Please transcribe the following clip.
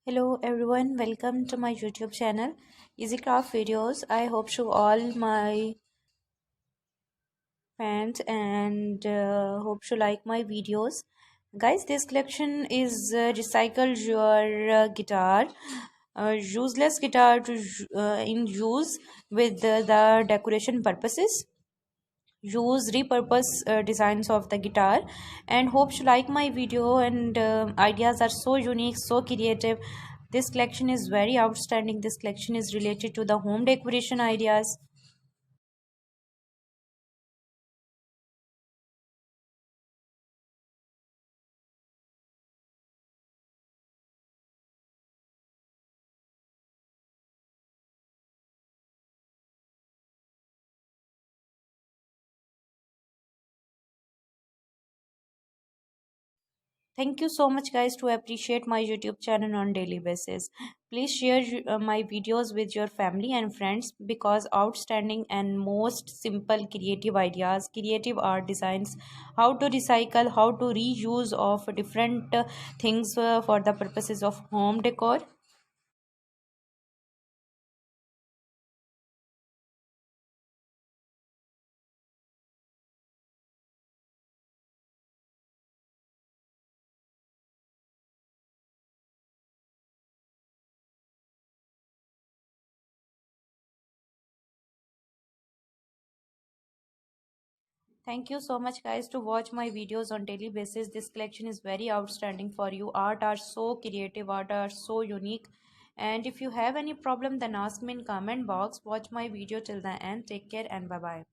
Hello everyone, welcome to my YouTube channel Easy Craft Videos. I hope to all my fans and hope to like my videos. Guys, this collection is recycle your guitar, useless guitar in use with the decoration purposes. Use repurpose designs of the guitar and hope you like my video and ideas are so unique, so creative. This collection is very outstanding. This collection is related to the home decoration ideas. Thank you so much guys to appreciate my YouTube channel on daily basis. Please share my videos with your family and friends because outstanding and most simple creative ideas, creative art designs, how to recycle, how to reuse of different things for the purposes of home decor. Thank you so much guys to watch my videos on daily basis. This collection is very outstanding for you. Art are so creative, art are so unique. And if you have any problem then ask me in comment box. Watch my video till the end. Take care and bye bye.